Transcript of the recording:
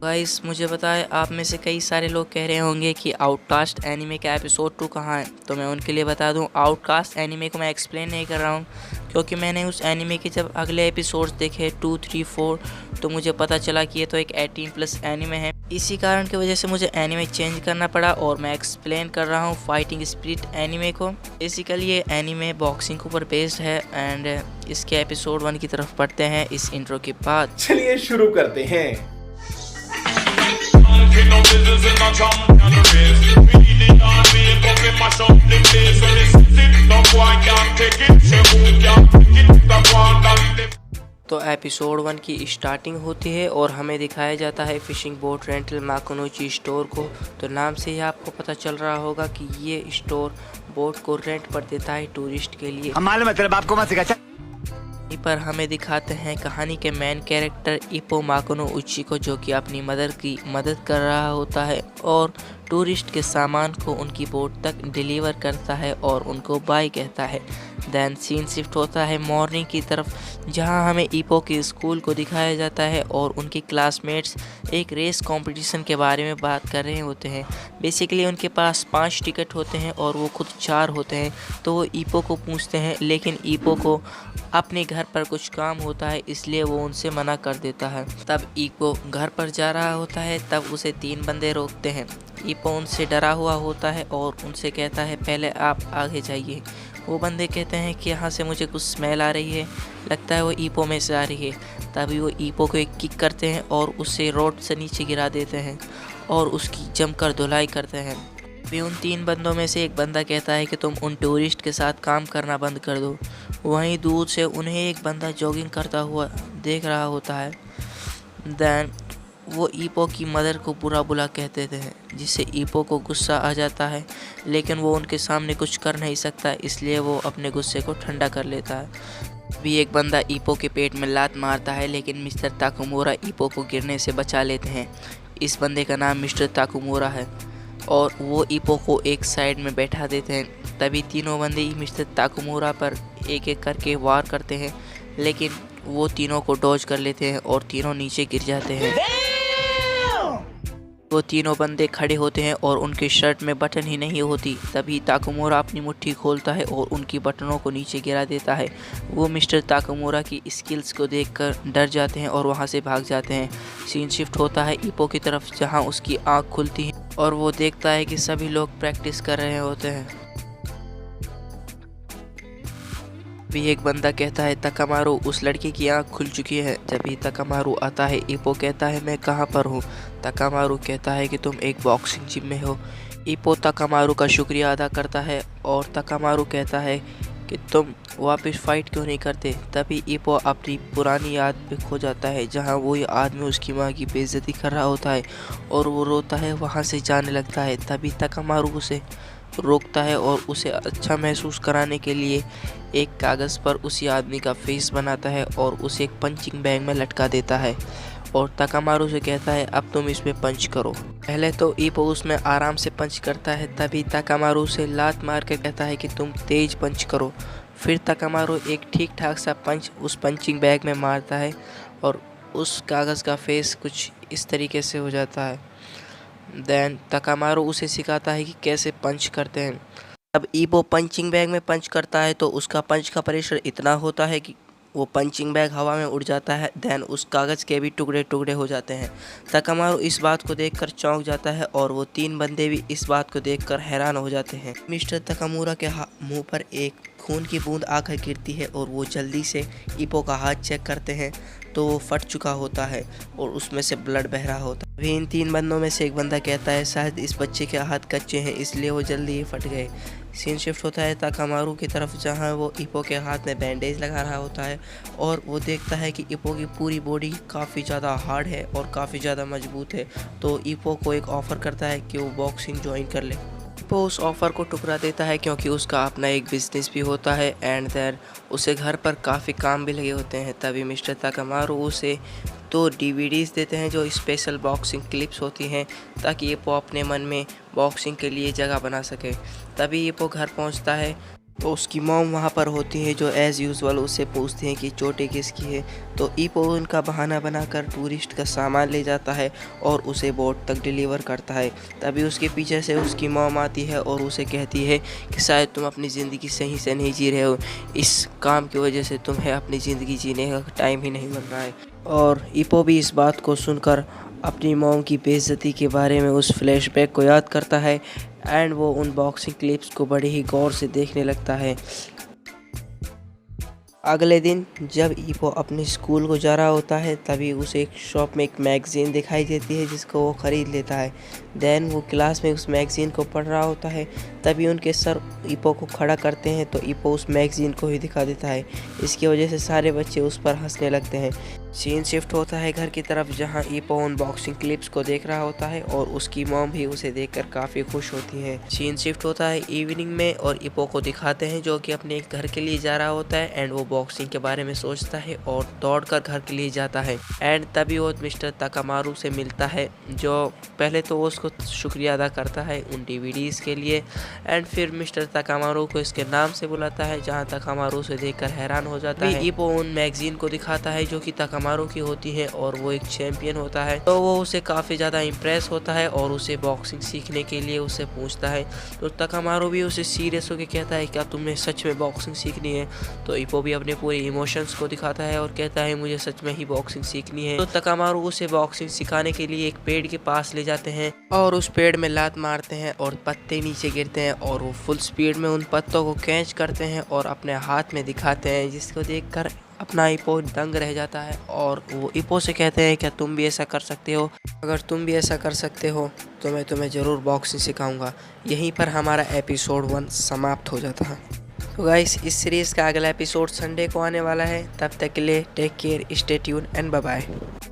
Guys मुझे बताएं, आप में से कई सारे लोग कह रहे होंगे कि आउटकास्ट एनीमे का एपिसोड 2 कहाँ है। तो मैं उनके लिए बता दूं, आउटकास्ट एनीमे को मैं एक्सप्लेन नहीं कर रहा हूं क्योंकि मैंने उस एनीमे के जब अगले एपिसोड्स देखे 2, 3, 4 तो मुझे पता चला कि ये तो एक 18+ एनीमे है। इसी कारण की वजह से मुझे एनीमे चेंज करना पड़ा और मैं एक्सप्लेन कर रहा हूँ फाइटिंग स्पिरिट एनीमे को। बेसिकली ये एनीमे बॉक्सिंग के ऊपर बेस्ड है एंड इसके एपिसोड 1 की तरफ पढ़ते हैं इस इंट्रो के बाद। चलिए शुरू करते हैं। तो एपिसोड 1 की स्टार्टिंग होती है और हमें दिखाया जाता है फिशिंग बोट रेंटल माकुनोची स्टोर को। तो नाम से ही आपको पता चल रहा होगा कि ये स्टोर बोट को रेंट पर देता है टूरिस्ट के लिए। हमारे मतलब आपको मत सिखा। पर हमें दिखाते हैं कहानी के मेन कैरेक्टर इप्पो माकुनोउची को, जो कि अपनी मदर की मदद कर रहा होता है और टूरिस्ट के सामान को उनकी बोट तक डिलीवर करता है और उनको बाय कहता है। देन सीन शिफ्ट होता है मॉर्निंग की तरफ, जहां हमें इप्पो के स्कूल को दिखाया जाता है और उनके क्लासमेट्स एक रेस कंपटीशन के बारे में बात कर रहे होते हैं। बेसिकली उनके पास 5 टिकट होते हैं और वो खुद 4 होते हैं। तो वो इप्पो को पूछते हैं, लेकिन इप्पो को अपने घर पर कुछ काम होता है इसलिए वो उनसे मना कर देता है। तब इप्पो घर पर जा रहा होता है, तब उसे 3 बंदे रोकते हैं। इप्पो उनसे डरा हुआ होता है और उनसे कहता है पहले आप आगे जाइए। वो बंदे कहते हैं कि यहाँ से मुझे कुछ स्मेल आ रही है, लगता है वो इप्पो में से आ रही है। तभी वो इप्पो को एक किक करते हैं और उसे रोड से नीचे गिरा देते हैं और उसकी जमकर धुलाई करते हैं। भी उन 3 बंदों में से एक बंदा कहता है कि तुम उन टूरिस्ट के साथ काम करना बंद कर दो। वहीं दूर से उन्हें एक बंदा जॉगिंग करता हुआ देख रहा होता है। देन वो इप्पो की मदर को बुरा बुला कहते थे, जिससे इप्पो को गुस्सा आ जाता है, लेकिन वो उनके सामने कुछ कर नहीं सकता, इसलिए वो अपने गुस्से को ठंडा कर लेता है। भी एक बंदा इप्पो के पेट में लात मारता है, लेकिन मिस्टर ताकुमोरा इप्पो को गिरने से बचा लेते हैं। इस बंदे का नाम मिस्टर ताकुमोरा है और वो इप्पो को एक साइड में बैठा देते हैं। तभी तीनों बंदे मिस्टर ताकुमोरा पर एक एक करके वार करते हैं, लेकिन वो तीनों को डॉज कर लेते हैं और तीनों नीचे गिर जाते हैं। वो तीनों बंदे खड़े होते हैं और उनके शर्ट में बटन ही नहीं होती। तभी ताकुमोरा अपनी मुट्ठी खोलता है और उनकी बटनों को नीचे गिरा देता है। वो मिस्टर ताकुमोरा की स्किल्स को देखकर डर जाते हैं और वहां से भाग जाते हैं। सीन शिफ्ट होता है इप्पो की तरफ, जहां उसकी आंख खुलती है और वो देखता है कि सभी लोग प्रैक्टिस कर रहे होते हैं। भी एक बंदा कहता है तकामारू उस लड़की की आंख खुल चुकी है। जब भी तकामारू आता है, इप्पो कहता है मैं कहाँ पर हूँ। तकामारू कहता है कि तुम एक बॉक्सिंग जिम में हो। इप्पो तकामारू का शुक्रिया अदा करता है और तकामारू कहता है कि तुम वापस फाइट क्यों नहीं करते। तभी इप्पो अपनी पुरानी याद पे खो जाता है, जहाँ वो आदमी उसकी माँ की बेइज्जती कर रहा होता है और वो रोता है, वहाँ से जाने लगता है। तभी तकामारू उसे रोकता है और उसे अच्छा महसूस कराने के लिए एक कागज़ पर उसी आदमी का फेस बनाता है और उसे एक पंचिंग बैग में लटका देता है और तकामारू से कहता है अब तुम इसमें पंच करो। पहले तो इप्पो उसमें आराम से पंच करता है, तभी तकामारू से लात मार के कहता है कि तुम तेज पंच करो। फिर तकामारू एक ठीक ठाक सा पंच उस पंचिंग बैग में मारता है और उस कागज़ का फेस कुछ इस तरीके से हो जाता है। देन तकामारू उसे सिखाता है कि कैसे पंच करते हैं। अब इप्पो पंचिंग बैग में पंच करता है तो उसका पंच का प्रेशर इतना होता है कि वो पंचिंग बैग हवा में उड़ जाता है। देन उस कागज़ के भी टुकड़े टुकड़े हो जाते हैं। तकामारू इस बात को देखकर चौंक जाता है और वो 3 बंदे भी इस बात को देखकर हैरान हो जाते हैं। मिस्टर तकामुरा के मुंह पर एक खून की बूंद आकर गिरती है और वो जल्दी से इप्पो का हाथ चेक करते हैं तो वो फट चुका होता है और उसमें से ब्लड बह रहा होता है। अभी इन 3 बंदों में से एक बंदा कहता है शायद इस बच्चे के हाथ कच्चे हैं इसलिए वो जल्दी ही फट गए। सीन शिफ्ट होता है तकामारू की तरफ, जहां वो इप्पो के हाथ में बैंडेज लगा रहा होता है और वो देखता है कि इप्पो की पूरी बॉडी काफ़ी ज़्यादा हार्ड है और काफ़ी ज़्यादा मजबूत है। तो इप्पो को एक ऑफ़र करता है कि वो बॉक्सिंग ज्वाइन कर ले। इप्पो उस ऑफ़र को ठुकरा देता है क्योंकि उसका अपना एक बिजनेस भी होता है एंड देन उसे घर पर काफ़ी काम भी लगे होते हैं। तभी मिस्टर तकामारू उसे 2 DVDs देते हैं जो स्पेशल बॉक्सिंग क्लिप्स होती हैं, ताकि इप्पो अपने मन में बॉक्सिंग के लिए जगह बना सके। तभी इप्पो घर पहुंचता है तो उसकी मॉम वहाँ पर होती है जो एज़ यूजुअल उससे पूछती हैं कि चोटें किसकी है। तो ईपो उनका बहाना बनाकर टूरिस्ट का सामान ले जाता है और उसे बोट तक डिलीवर करता है। तभी उसके पीछे से उसकी मॉम आती है और उसे कहती है कि शायद तुम अपनी ज़िंदगी सही से नहीं जी रहे हो, इस काम की वजह से तुम्हें अपनी ज़िंदगी जीने का टाइम ही नहीं मिल रहा है। और ईपो भी इस बात को सुनकर अपनी मॉम की बेइज्जती के बारे में उस फ्लैशबैक को याद करता है एंड वो उन बॉक्सिंग क्लिप्स को बड़े ही गौर से देखने लगता है। अगले दिन जब ईपो अपने स्कूल को जा रहा होता है तभी उसे एक शॉप में एक मैगज़ीन दिखाई देती है जिसको वो ख़रीद लेता है। देन वो क्लास में उस मैगज़ीन को पढ़ रहा होता है, तभी उनके सर ईपो को खड़ा करते हैं तो ईपो उस मैगज़ीन को ही दिखा देता है। इसकी वजह से सारे बच्चे उस पर हंसने लगते हैं। सीन शिफ्ट होता है घर की तरफ जहां ईपो उन बॉक्सिंग क्लिप्स को देख रहा होता है और उसकी मॉम भी उसे देखकर काफ़ी खुश होती है। सीन शिफ्ट होता है इवनिंग में और ईपो को दिखाते हैं जो कि अपने एक घर के लिए जा रहा होता है एंड वो बॉक्सिंग के बारे में सोचता है और दौड़कर घर के लिए जाता है। एंड तभी वो मिस्टर ताकामारू से मिलता है जो पहले तो वो उसको शुक्रिया अदा करता है उन डीवीडीज़ के लिए एंड फिर मिस्टर ताकामारू को इसके नाम से बुलाता है, जहाँ ताकामारू से देखकर हैरान हो जाता है। ईपो उन मैगजीन को दिखाता है जो कि ताकामारू की होती है और वो एक चैंपियन होता है, तो वो उसे काफ़ी ज़्यादा इम्प्रेस होता है और उसे बॉक्सिंग सीखने के लिए उससे पूछता है। तो ताकामारू भी उसे सीरियस होकर कहता है क्या तुम्हें सच में बॉक्सिंग सीखनी है। तो ईपो भी अपने पूरे इमोशंस को दिखाता है और कहता है मुझे सच में ही बॉक्सिंग सीखनी है। तो ताकामारू उसे बॉक्सिंग सिखाने के लिए एक पेड़ के पास ले जाते हैं और उस पेड़ में लात मारते हैं और पत्ते नीचे गिरते हैं और वो फुल स्पीड में उन पत्तों को कैच करते हैं और अपने हाथ में दिखाते हैं, जिसको देखकर अपना ईपो दंग रह जाता है और वो ईपो से कहते हैं क्या तुम भी ऐसा कर सकते हो, अगर तुम भी ऐसा कर सकते हो तो मैं तुम्हें ज़रूर बॉक्सिंग सिखाऊंगा। यहीं पर हमारा एपिसोड 1 समाप्त हो जाता है। तो गाइस इस सीरीज़ का अगला एपिसोड संडे को आने वाला है, तब तक के लिए take care, stay tune and bye bye.